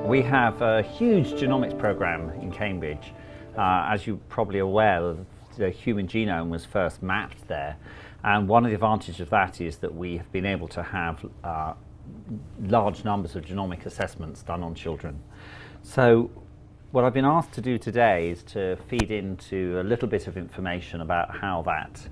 We have a huge genomics program in Cambridge. As you're probably aware, the human genome was first mapped there. And one of the advantages of that is that we have been able to have large numbers of genomic assessments done on children. So what I've been asked to do today is to feed into a little bit of information about how that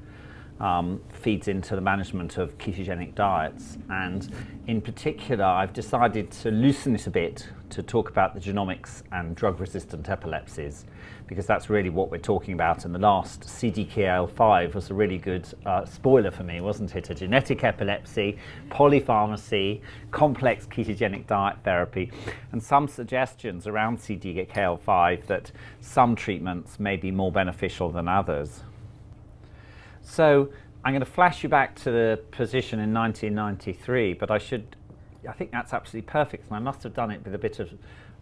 feeds into the management of ketogenic diets. And in particular, I've decided to loosen it a bit to talk about the genomics and drug-resistant epilepsies, because that's really what we're talking about. And the last CDKL5 was a really good spoiler for me, wasn't it? A genetic epilepsy, polypharmacy, complex ketogenic diet therapy, and some suggestions around CDKL5 that some treatments may be more beneficial than others. So I'm going to flash you back to the position in 1993, but I think that's absolutely perfect, and I must have done it with a bit of,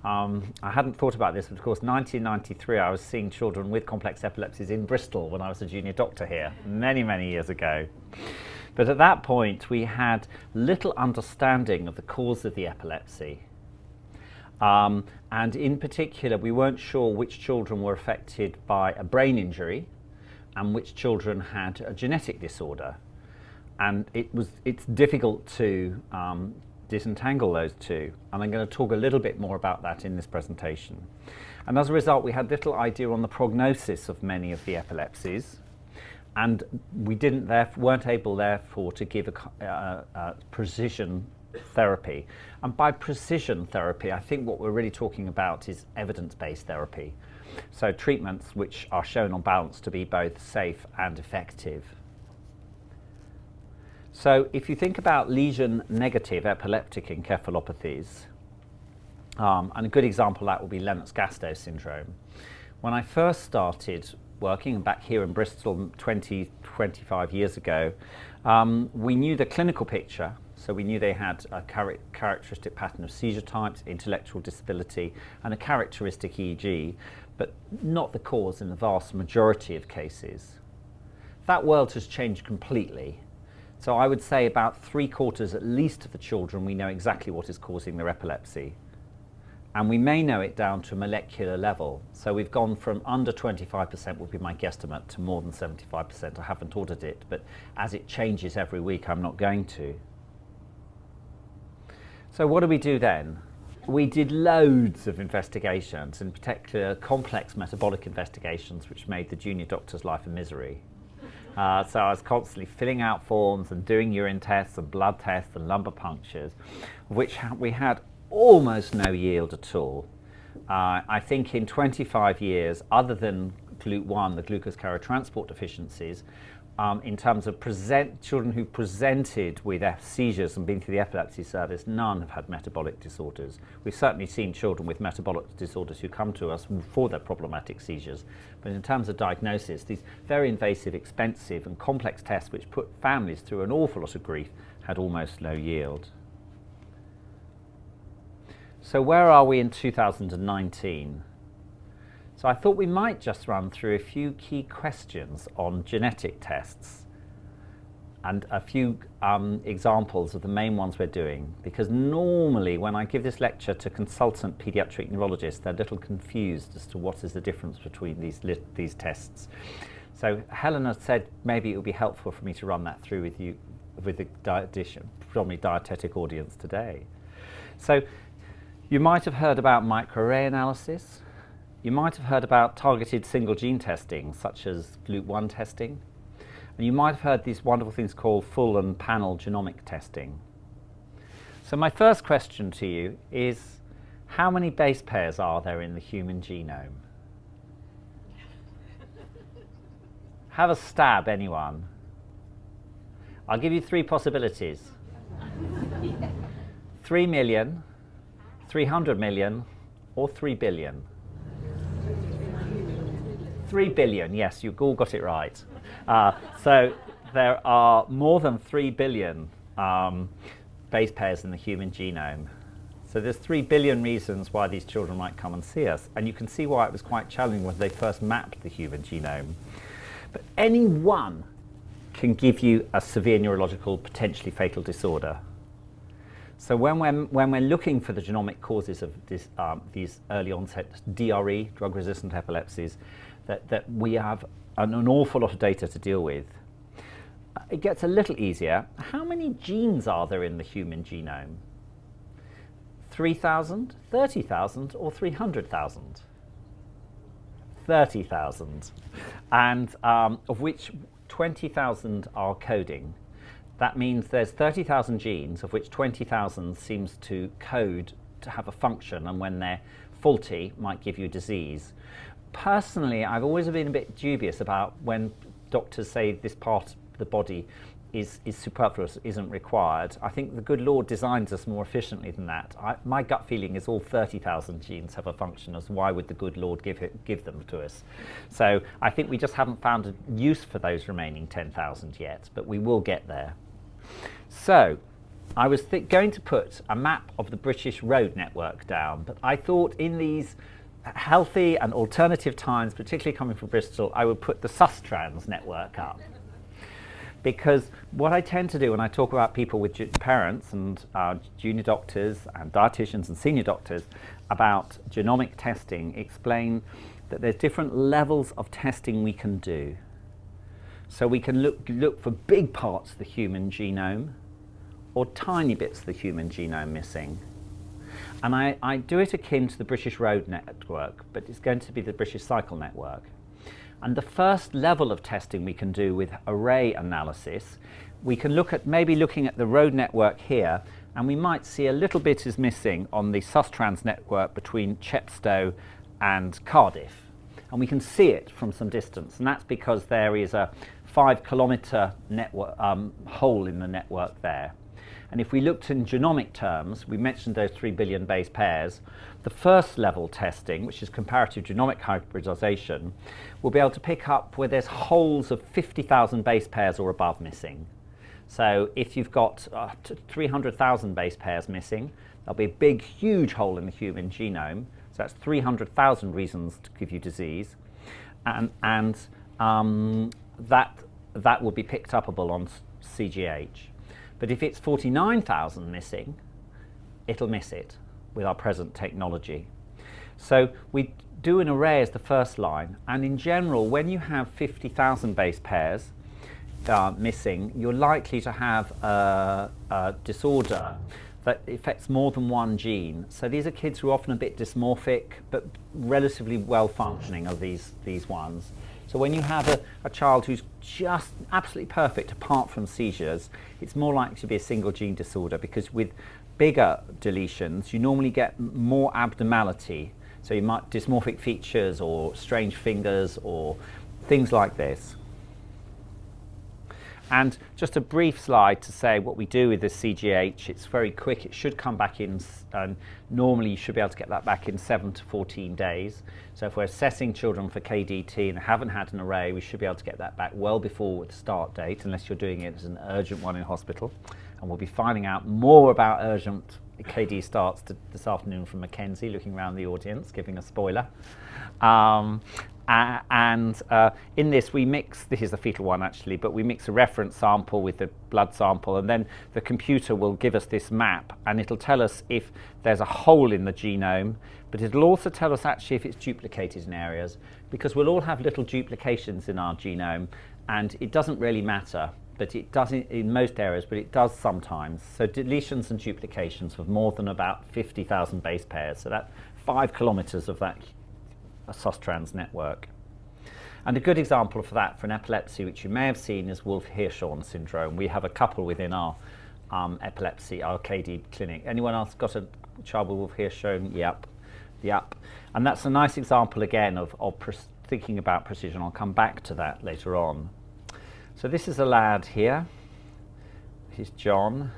I hadn't thought about this, but of course 1993 I was seeing children with complex epilepsies in Bristol when I was a junior doctor here, many, many years ago. But at that point we had little understanding of the cause of the epilepsy. And in particular, we weren't sure which children were affected by a brain injury and which children had a genetic disorder. And it's difficult to disentangle those two, and I'm going to talk a little bit more about that in this presentation. And as a result, we had little idea on the prognosis of many of the epilepsies, and we weren't able therefore to give a precision therapy. And by precision therapy, I think what we're really talking about is evidence-based therapy. So treatments which are shown on balance to be both safe and effective. So if you think about lesion-negative epileptic encephalopathies, and a good example of that will be Lennox-Gastaut syndrome. When I first started working back here in Bristol 25 years ago, we knew the clinical picture. So we knew they had a characteristic pattern of seizure types, intellectual disability, and a characteristic EEG, but not the cause in the vast majority of cases. That world has changed completely. So I would say about 3/4 at least of the children, we know exactly what is causing their epilepsy. And we may know it down to a molecular level. So we've gone from under 25% would be my guesstimate to more than 75%. I haven't ordered it, but as it changes every week, I'm not going to. So what do we do then? We did loads of investigations, in particular complex metabolic investigations, which made the junior doctor's life a misery. So I was constantly filling out forms and doing urine tests and blood tests and lumbar punctures, which we had almost no yield at all. I think in 25 years, other than GLUT1, the glucose carrier transport deficiencies, in terms of children who presented with seizures and been through the epilepsy service, none have had metabolic disorders. We've certainly seen children with metabolic disorders who come to us for their problematic seizures. But in terms of diagnosis, these very invasive, expensive and complex tests which put families through an awful lot of grief had almost no yield. So where are we in 2019? So I thought we might just run through a few key questions on genetic tests and a few examples of the main ones we're doing, because normally when I give this lecture to consultant pediatric neurologists, they're a little confused as to what is the difference between these tests. So Helena said maybe it would be helpful for me to run that through with you, with the predominantly dietetic audience today. So you might have heard about microarray analysis. You might have heard about targeted single gene testing, such as GLUT1 testing. And you might have heard these wonderful things called full and panel genomic testing. So my first question to you is, how many base pairs are there in the human genome? Have a stab, anyone. I'll give you 3 possibilities. 3 million, 300 million, or 3 billion. 3 billion, yes, you've all got it right. So there are more than 3 billion base pairs in the human genome. So there's 3 billion reasons why these children might come and see us. And you can see why it was quite challenging when they first mapped the human genome. But any one can give you a severe neurological, potentially fatal disorder. So when we're looking for the genomic causes of this, these early onset DRE, drug-resistant epilepsies, that we have an awful lot of data to deal with. It gets a little easier. How many genes are there in the human genome? 3,000, 30,000, or 300,000? 30,000, and of which 20,000 are coding. That means there's 30,000 genes, of which 20,000 seems to code to have a function, and when they're faulty, might give you disease. Personally, I've always been a bit dubious about when doctors say this part of the body is superfluous, isn't required. I think the good Lord designs us more efficiently than that. My gut feeling is all 30,000 genes have a function, as why would the good Lord give them to us? So I think we just haven't found a use for those remaining 10,000 yet, but we will get there. So I was going to put a map of the British road network down, but I thought in these healthy and alternative times, particularly coming from Bristol, I would put the Sustrans network up. Because what I tend to do when I talk about people with parents and junior doctors and dietitians and senior doctors about genomic testing, explain that there's different levels of testing we can do. So we can look for big parts of the human genome or tiny bits of the human genome missing. And I do it akin to the British Road Network, but it's going to be the British Cycle Network. And the first level of testing we can do with array analysis, we can look at maybe looking at the road network here, and we might see a little bit is missing on the Sustrans network between Chepstow and Cardiff. And we can see it from some distance, and that's because there is a 5-kilometre network hole in the network there. And if we looked in genomic terms, we mentioned those 3 billion base pairs, the first level testing, which is comparative genomic hybridization, will be able to pick up where there's holes of 50,000 base pairs or above missing. So if you've got 300,000 base pairs missing, there'll be a big, huge hole in the human genome. So that's 300,000 reasons to give you disease. And that will be picked upable on CGH. But if it's 49,000 missing, it'll miss it with our present technology. So we do an array as the first line, and in general, when you have 50,000 base pairs missing, you're likely to have a disorder that affects more than one gene. So these are kids who are often a bit dysmorphic, but relatively well functioning of these ones. So when you have a child who's just absolutely perfect apart from seizures, it's more likely to be a single gene disorder, because with bigger deletions, you normally get more abnormality. So you might dysmorphic features or strange fingers or things like this. And just a brief slide to say what we do with this CGH. It's very quick. It should come back in, normally you should be able to get that back in 7 to 14 days. So if we're assessing children for KDT and haven't had an array, we should be able to get that back well before the start date, unless you're doing it as an urgent one in hospital. And we'll be finding out more about urgent KD starts this afternoon from Mackenzie, looking around the audience, giving a spoiler. In this we mix, this is the fetal one actually, but we mix a reference sample with the blood sample, and then the computer will give us this map, and it'll tell us if there's a hole in the genome, but it'll also tell us actually if it's duplicated in areas, because we'll all have little duplications in our genome, and it doesn't really matter, but it doesn't in most areas, but it does sometimes. So deletions and duplications of more than about 50,000 base pairs, so that's 5 kilometers of that Sustrans network. And a good example of that for an epilepsy, which you may have seen, is Wolff-Hirschhorn syndrome. We have a couple within our epilepsy, our KD clinic. Anyone else got a child with Wolff-Hirschhorn? Yep. And that's a nice example again of thinking about precision. I'll come back to that later on. So this is a lad here. He's John.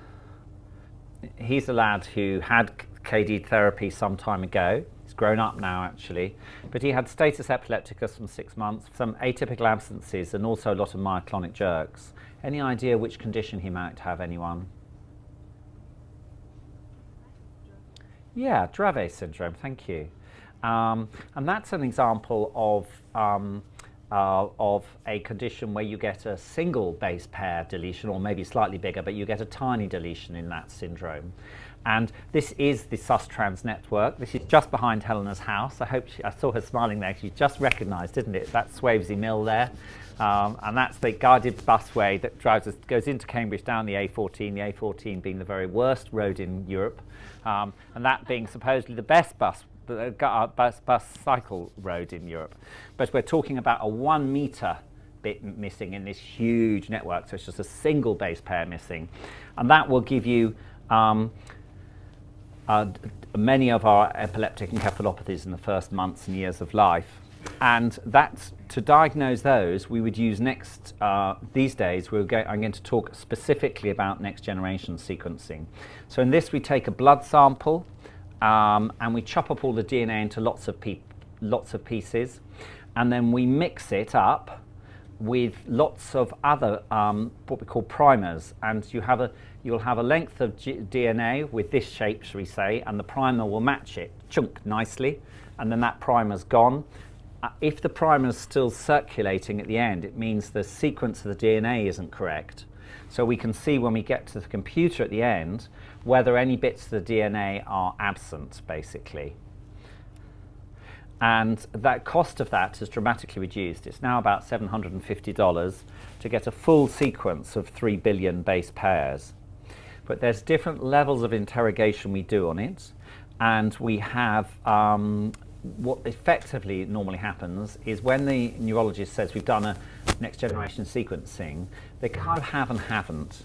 He's a lad who had KD therapy some time ago. He's grown up now actually, but he had status epilepticus from 6 months, some atypical absences, and also a lot of myoclonic jerks. Any idea which condition he might have, anyone? Yeah, Dravet syndrome, thank you. And that's an example of of a condition where you get a single base pair deletion, or maybe slightly bigger, but you get a tiny deletion in that syndrome. And this is the SUSTRANS network. This is just behind Helena's house. I saw her smiling there. She just recognised, didn't it? That's Swavesey Mill there. And that's the guided busway that goes into Cambridge down the A14 being the very worst road in Europe, and that being supposedly the best bus cycle road in Europe. But we're talking about a 1 metre bit missing in this huge network, so it's just a single base pair missing. And that will give you many of our epileptic encephalopathies in the first months and years of life. And that's, to diagnose those, we would use these days, I'm going to talk specifically about next generation sequencing. So in this we take a blood sample and we chop up all the DNA into lots of pieces, and then we mix it up with lots of other what we call primers, and you'll have a length of DNA with this shape, shall we say, and the primer will match it, chunk nicely, and then that primer's gone. If the primer is still circulating at the end, it means the sequence of the DNA isn't correct. So we can see when we get to the computer at the end whether any bits of the DNA are absent, basically. And that cost of that has dramatically reduced. It's now about $750 to get a full sequence of 3 billion base pairs. But there's different levels of interrogation we do on it, and we have what effectively normally happens is when the neurologist says we've done a next generation sequencing, they kind of have and haven't.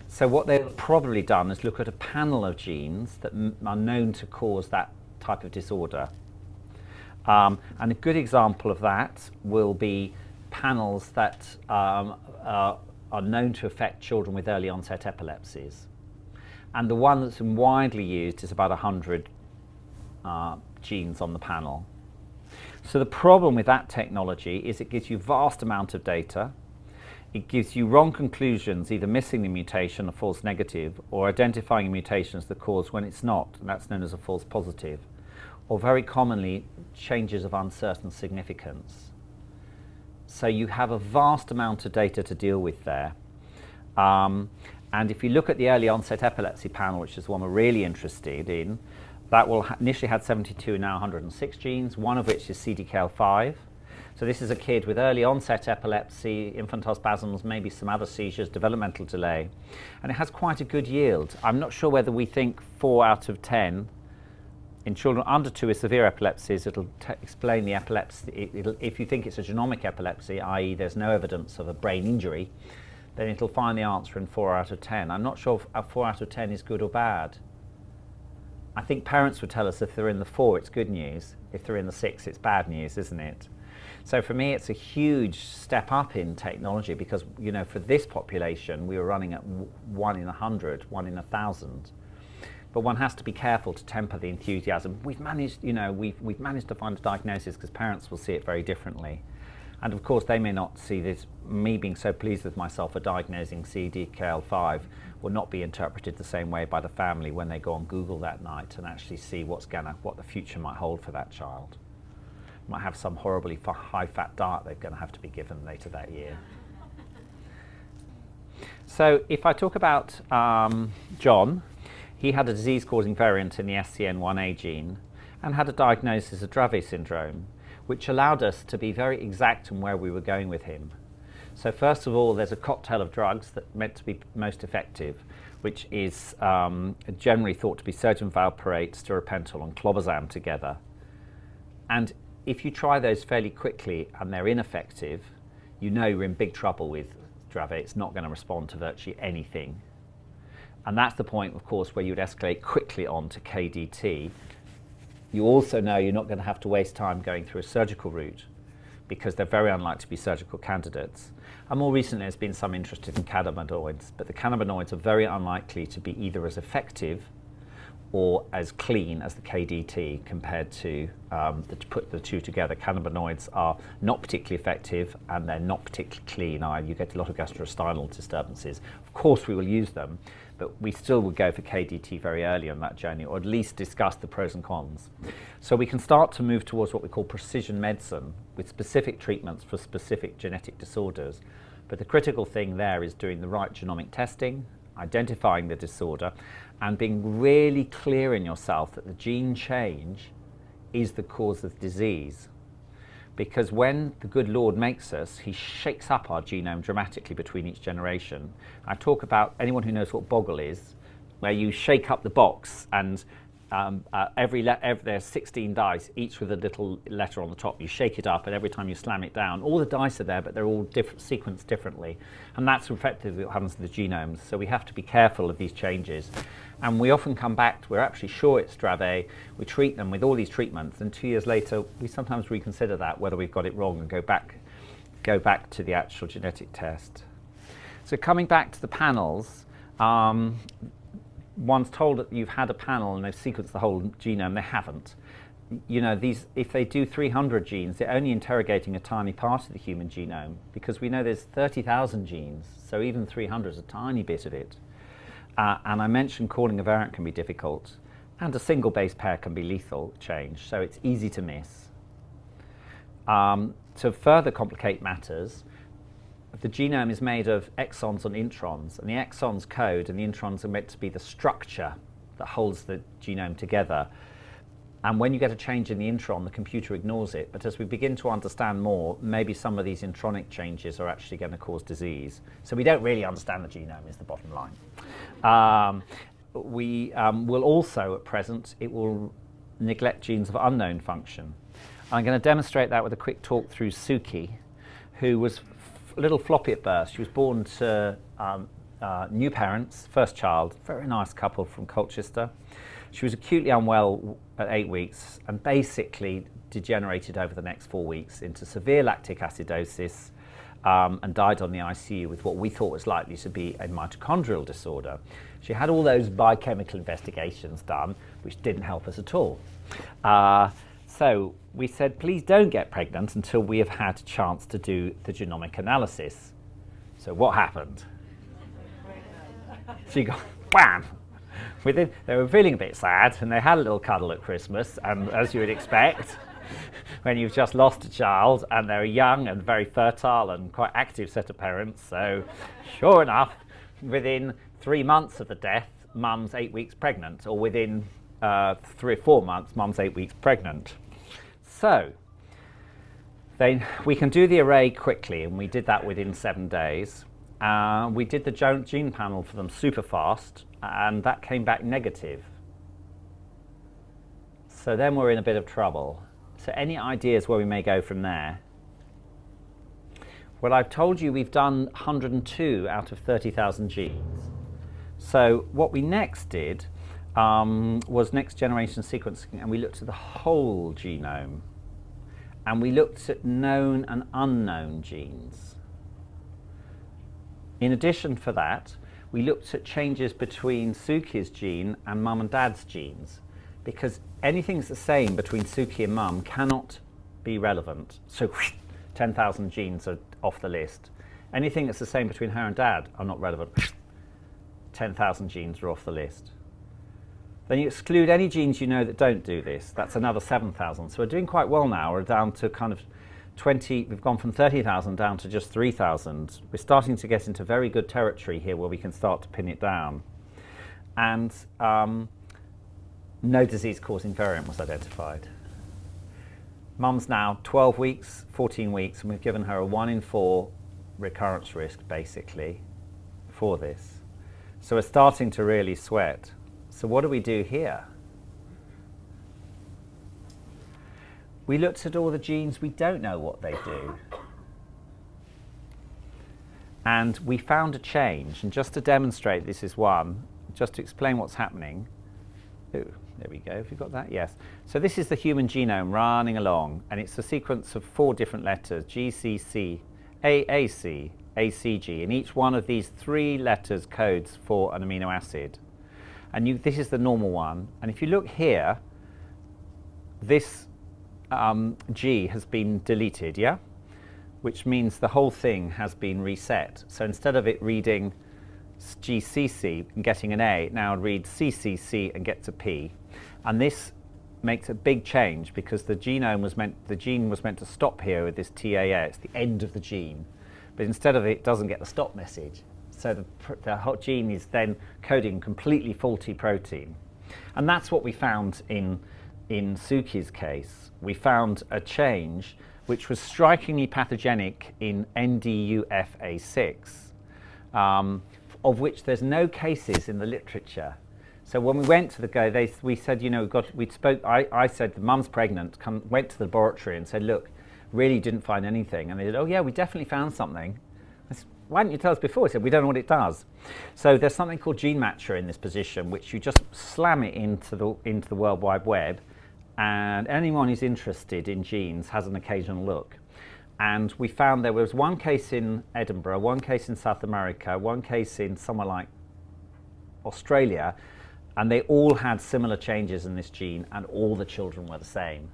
So what they've probably done is look at a panel of genes that are known to cause that type of disorder. And a good example of that will be panels that are known to affect children with early onset epilepsies. And the one that's been widely used is about 100 genes on the panel. So the problem with that technology is it gives you vast amount of data. It gives you wrong conclusions, either missing the mutation, a false negative, or identifying a mutation as the cause when it's not, and that's known as a false positive, or very commonly changes of uncertain significance. So you have a vast amount of data to deal with there. And if you look at the early onset epilepsy panel, which is the one we're really interested in, that will initially had 72 and now 106 genes, one of which is CDKL5. So this is a kid with early onset epilepsy, infantile spasms, maybe some other seizures, developmental delay. And it has quite a good yield. I'm not sure whether we think 4 out of 10 in children under 2 with severe epilepsies, it'll explain the epilepsy. If you think it's a genomic epilepsy, i.e. there's no evidence of a brain injury, then it'll find the answer in 4 out of 10. I'm not sure if 4 out of 10 is good or bad. I think parents would tell us if they're in the 4, it's good news. If they're in the 6, it's bad news, isn't it? So for me, it's a huge step up in technology because, you know, for this population, we were running at 1 in 100, 1 in 1,000. But one has to be careful to temper the enthusiasm. We've managed, you know, we've managed to find a diagnosis because parents will see it very differently. And of course, they may not see this, me being so pleased with myself for diagnosing CDKL5 will not be interpreted the same way by the family when they go on Google that night and actually see what the future might hold for that child. Might have some horribly high-fat diet they're going to have to be given later that year. So if I talk about John, he had a disease-causing variant in the SCN1A gene and had a diagnosis of Dravet syndrome, which allowed us to be very exact in where we were going with him. So first of all, there's a cocktail of drugs that are meant to be most effective, which is generally thought to be sodium valproate, stiripentol, and clobazam together. And if you try those fairly quickly and they're ineffective, you know you're in big trouble with Dravet. It's not going to respond to virtually anything. And that's the point, of course, where you would escalate quickly on to KDT. You also know you're not going to have to waste time going through a surgical route because they're very unlikely to be surgical candidates. And more recently, there's been some interest in cannabinoids, but the cannabinoids are very unlikely to be either as effective or as clean as the KDT compared to put the two together. Cannabinoids are not particularly effective and they're not particularly clean. You get a lot of gastrointestinal disturbances. Of course we will use them, but we still would go for KDT very early on that journey, or at least discuss the pros and cons. So we can start to move towards what we call precision medicine with specific treatments for specific genetic disorders. But the critical thing there is doing the right genomic testing, identifying the disorder, and being really clear in yourself that the gene change is the cause of disease. Because when the good Lord makes us, he shakes up our genome dramatically between each generation. I talk about, anyone who knows what boggle is, where you shake up the box and there's 16 dice, each with a little letter on the top. You shake it up, and every time you slam it down, all the dice are there, but they're all sequenced differently. And that's effectively what happens to the genomes. So we have to be careful of these changes. And we often come back to, we're actually sure it's Dravet, we treat them with all these treatments, and 2 years later, we sometimes reconsider that, whether we've got it wrong, and go back to the actual genetic test. So coming back to the panels, one's told that you've had a panel and they've sequenced the whole genome. They haven't. You know, if they do 300 genes, they're only interrogating a tiny part of the human genome, because we know there's 30,000 genes, so even 300 is a tiny bit of it. And I mentioned calling a variant can be difficult, and a single base pair can be lethal change, so it's easy to miss. To further complicate matters, the genome is made of exons and introns, and the exons code and the introns are meant to be the structure that holds the genome together. And when you get a change in the intron, the computer ignores it. But as we begin to understand more, maybe some of these intronic changes are actually going to cause disease. So we don't really understand the genome, is the bottom line. We will also, at present, it will neglect genes of unknown function. I'm going to demonstrate that with a quick talk through Suki, who was a little floppy at birth. She was born to new parents, first child, very nice couple from Colchester. She was acutely unwell at 8 weeks and basically degenerated over the next 4 weeks into severe lactic acidosis, and died on the ICU with what we thought was likely to be a mitochondrial disorder. She had all those biochemical investigations done, which didn't help us at all. So we said, please don't get pregnant until we have had a chance to do the genomic analysis. So what happened? She got wham! They were feeling a bit sad, and they had a little cuddle at Christmas, and as you would expect, when you've just lost a child, and they're a young and very fertile and quite active set of parents, so sure enough, within 3 months of the death, mum's 8 weeks pregnant, or within 3 or 4 months, mum's 8 weeks pregnant. So we can do the array quickly, and we did that within 7 days. We did the gene panel for them super fast, and that came back negative. So then we're in a bit of trouble. So any ideas where we may go from there? Well, I've told you we've done 102 out of 30,000 genes. So what we next did was next generation sequencing, and we looked at the whole genome. And we looked at known and unknown genes. In addition for that, we looked at changes between Suki's gene and mum and dad's genes, because anything that's the same between Suki and mum cannot be relevant. So 10,000 genes are off the list. Anything that's the same between her and dad are not relevant. 10,000 genes are off the list. Then you exclude any genes you know that don't do this. That's another 7,000. So we're doing quite well now. We're down to kind of 20, we've gone from 30,000 down to just 3,000. We're starting to get into very good territory here where we can start to pin it down. And no disease-causing variant was identified. Mum's now 12 weeks, 14 weeks, and we've given her a 1 in 4 recurrence risk, basically, for this. So we're starting to really sweat. So what do we do here? We looked at all the genes we don't know what they do. And we found a change. And just to demonstrate this is one, just to explain what's happening. Ooh, there we go. Have you got that? Yes. So this is the human genome running along. And it's a sequence of 4 different letters, GCC, AAC, ACG. And each one of these 3 letters codes for an amino acid. And this is the normal one. And if you look here, this G has been deleted, yeah? Which means the whole thing has been reset. So instead of it reading GCC and getting an A, it now reads CCC and gets a P. And this makes a big change because the gene was meant to stop here with this TAA. It's the end of the gene. But instead of it doesn't get the stop message. So the hot gene is then coding completely faulty protein. And that's what we found in Suki's case. We found a change which was strikingly pathogenic in NDUFA6, of which there's no cases in the literature. So when we went to the guy, we said, I said the mum's pregnant, went to the laboratory and said, look, really didn't find anything. And they said, oh yeah, we definitely found something. I said, why didn't you tell us before? He said, we don't know what it does. So there's something called gene matcher in this position, which you just slam it into the World Wide Web, and anyone who's interested in genes has an occasional look. And we found there was one case in Edinburgh, one case in South America, one case in somewhere like Australia, and they all had similar changes in this gene, and all the children were the same.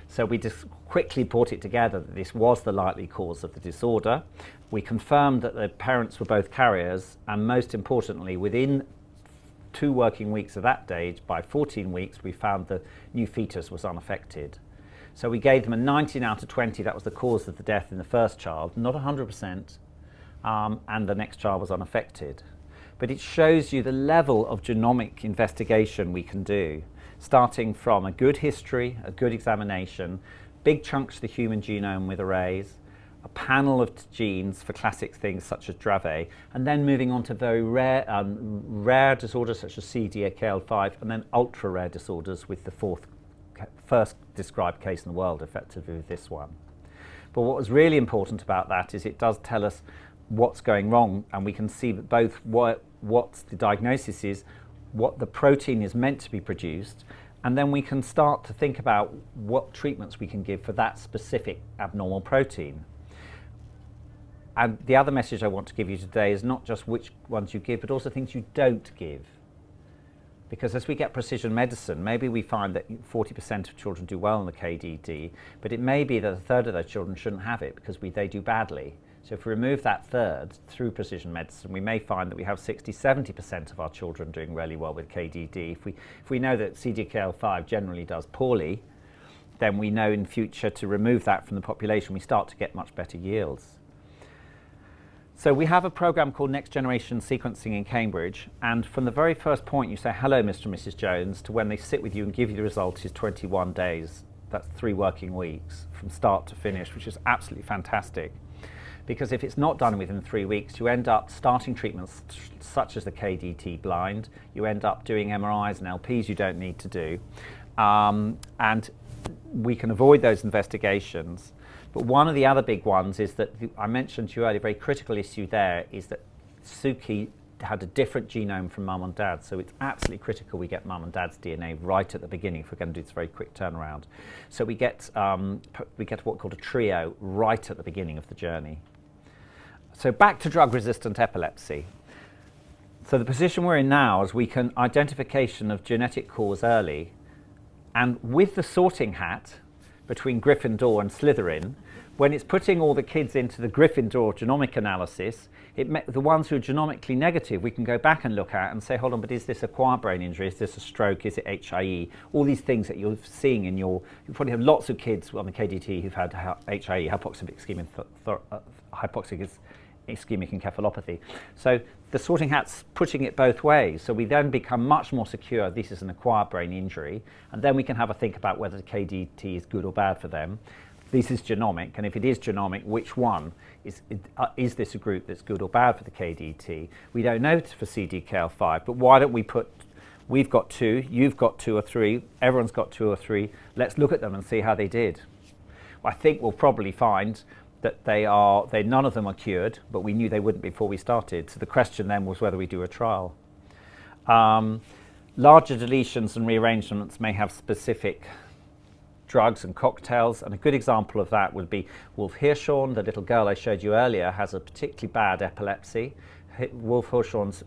So we just quickly brought it together that this was the likely cause of the disorder. We confirmed that the parents were both carriers, and most importantly, within 2 working weeks of that stage, by 14 weeks, we found the new fetus was unaffected. So we gave them a 19 out of 20, that was the cause of the death in the first child, not 100%, and the next child was unaffected. But it shows you the level of genomic investigation we can do, starting from a good history, a good examination, big chunks of the human genome with arrays, a panel of genes for classic things such as Dravet, and then moving on to very rare disorders such as CDKL5, and then ultra-rare disorders with the first described case in the world, effectively with this one. But what was really important about that is it does tell us what's going wrong, and we can see that both what the diagnosis is, what the protein is meant to be produced, and then we can start to think about what treatments we can give for that specific abnormal protein. And the other message I want to give you today is not just which ones you give, but also things you don't give. Because as we get precision medicine, maybe we find that 40% of children do well in the KDD, but it may be that a third of those children shouldn't have it because they do badly. So if we remove that third through precision medicine, we may find that we have 60–70% of our children doing really well with KDD. If we know that CDKL5 generally does poorly, then we know in future to remove that from the population, we start to get much better yields. So we have a program called Next Generation Sequencing in Cambridge, and from the very first point you say, hello Mr. and Mrs. Jones, to when they sit with you and give you the result is 21 days. That's 3 working weeks from start to finish, which is absolutely fantastic. Because if it's not done within 3 weeks, you end up starting treatments such as the KDT blind, you end up doing MRIs and LPs you don't need to do, and we can avoid those investigations. But one of the other big ones is that, I mentioned to you earlier, a very critical issue there is that Suki had a different genome from mum and dad, so it's absolutely critical we get mum and dad's DNA right at the beginning if we're going to do this very quick turnaround. So we get what's called a trio right at the beginning of the journey. So back to drug-resistant epilepsy. So the position we're in now is we can identification of genetic cause early, and with the sorting hat between Gryffindor and Slytherin, when it's putting all the kids into the Gryffindor genomic analysis, the ones who are genomically negative, we can go back and look at and say, hold on, but is this acquired brain injury? Is this a stroke? Is it HIE? All these things that you're seeing in you probably have lots of kids on the KDT who've had HIE, hypoxic ischemic encephalopathy. So the sorting hat's putting it both ways. So we then become much more secure this is an acquired brain injury, and then we can have a think about whether the KDT is good or bad for them. This is genomic, and if it is genomic, which one? Is this a group that's good or bad for the KDT? We don't know for CDKL5, but why don't we put, we've got 2, you've got 2 or 3, everyone's got 2 or 3, let's look at them and see how they did. I think we'll probably find that none of them are cured, but we knew they wouldn't before we started. So the question then was whether we do a trial. Larger deletions and rearrangements may have specific drugs and cocktails, and a good example of that would be Wolf Hirschhorn. The little girl I showed you earlier has a particularly bad epilepsy. Wolf Hirschhorn's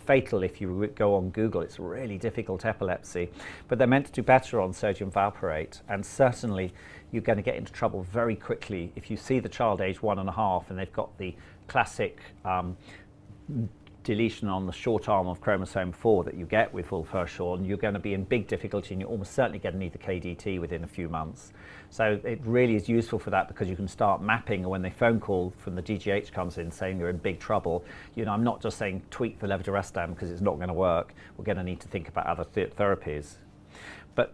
fatal if you go on Google. It's really difficult epilepsy, but they're meant to do better on sodium valproate, and certainly you're going to get into trouble very quickly if you see the child age 1.5 and they've got the classic deletion on the short arm of chromosome 4 that you get with Wolff-Hirschhorn. You're going to be in big difficulty, and you're almost certainly going to need the KDT within a few months. So it really is useful for that, because you can start mapping, and when the phone call from the DGH comes in saying you're in big trouble, I'm not just saying tweak the levetiracetam because it's not going to work. We're going to need to think about other therapies. But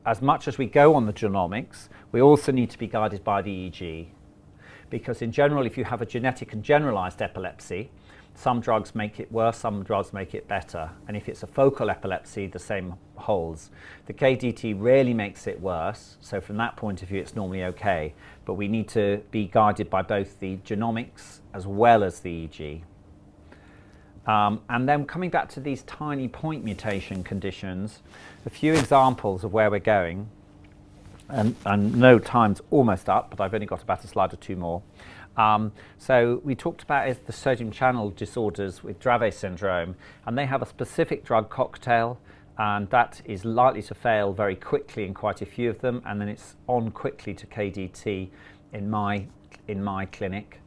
as much as we go on the genomics, we also need to be guided by the EEG, because in general, if you have a genetic and generalized epilepsy, some drugs make it worse, some drugs make it better. And if it's a focal epilepsy, the same holds. The KDT rarely makes it worse, so from that point of view, it's normally okay. But we need to be guided by both the genomics as well as the EEG. And then coming back to these tiny point mutation conditions, a few examples of where we're going. And no, time's almost up, but I've only got about a slide or two more. So we talked about the sodium channel disorders with Dravet syndrome, and they have a specific drug cocktail, and that is likely to fail very quickly in quite a few of them, and then it's on quickly to KDT in my clinic.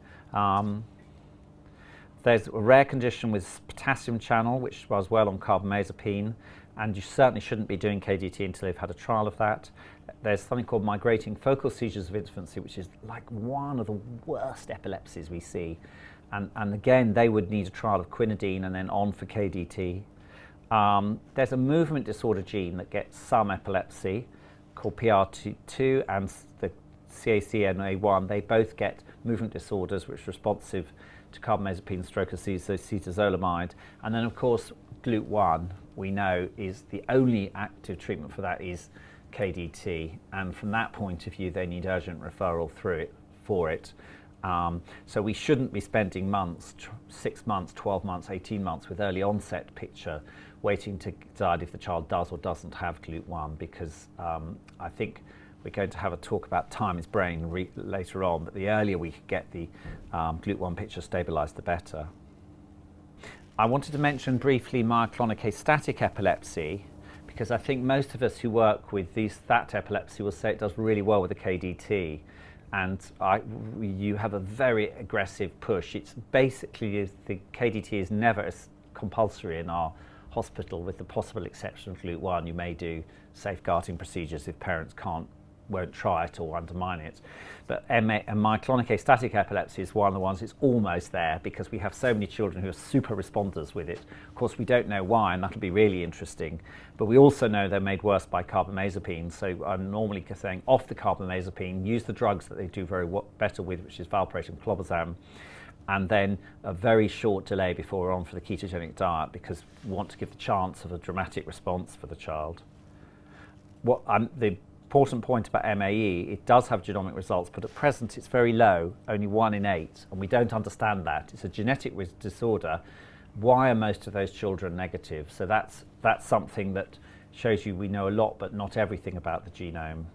There's a rare condition with potassium channel, which was well on carbamazepine, and you certainly shouldn't be doing KDT until you've had a trial of that. There's something called migrating focal seizures of infancy, which is like one of the worst epilepsies we see. And again, they would need a trial of quinidine and then on for KDT. There's a movement disorder gene that gets some epilepsy called PR2 and the CACNA1. They both get movement disorders which are responsive to carbamazepine, acetazolamide. And then, of course, GLUT1, we know, is the only active treatment for that is KDT, and from that point of view they need urgent referral for it. So we shouldn't be spending months, 6 months, 12 months, 18 months with early onset picture waiting to decide if the child does or doesn't have GLUT1, because I think we're going to have a talk about time is brain later on, but the earlier we could get the GLUT1 picture stabilised, the better. I wanted to mention briefly myoclonic astatic epilepsy, because I think most of us who work with that epilepsy will say it does really well with the KDT, and you have a very aggressive push. It's basically, the KDT is never as compulsory in our hospital, with the possible exception of GLUT1. You may do safeguarding procedures if parents won't try it or undermine it. But myoclonic astatic epilepsy is one of the ones that's almost there, because we have so many children who are super responders with it. Of course, we don't know why, and that'll be really interesting. But we also know they're made worse by carbamazepine. So I'm normally saying off the carbamazepine, use the drugs that they do better with, which is valproate and clobazam, and then a very short delay before we're on for the ketogenic diet, because we want to give the chance of a dramatic response for the child. The important point about MAE, it does have genomic results, but at present it's very low, only 1 in 8, and we don't understand that. It's a genetic disorder. Why are most of those children negative? So that's something that shows you we know a lot, but not everything about the genome.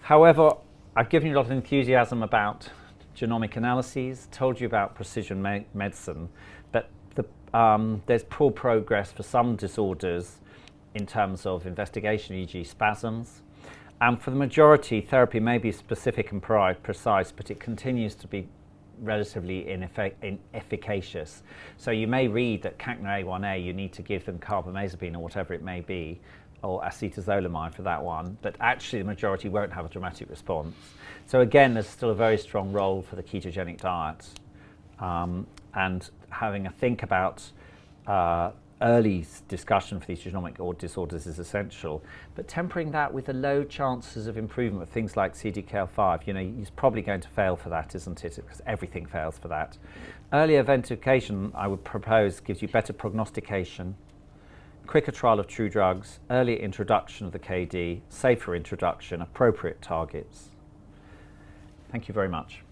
However, I've given you a lot of enthusiasm about genomic analyses, told you about precision medicine, but there's poor progress for some disorders in terms of investigation, e.g. spasms. And for the majority, therapy may be specific and precise, but it continues to be relatively inefficacious. So you may read that CACNA1A, you need to give them carbamazepine or whatever it may be, or acetazolamide for that one, but actually the majority won't have a dramatic response. So again, there's still a very strong role for the ketogenic diet, and having a think about early discussion for these genomic disorders is essential, but tempering that with the low chances of improvement with things like CDKL5. He's probably going to fail for that, isn't it? Because everything fails for that. Early identification, I would propose, gives you better prognostication, quicker trial of true drugs, earlier introduction of the KD, safer introduction, appropriate targets. Thank you very much.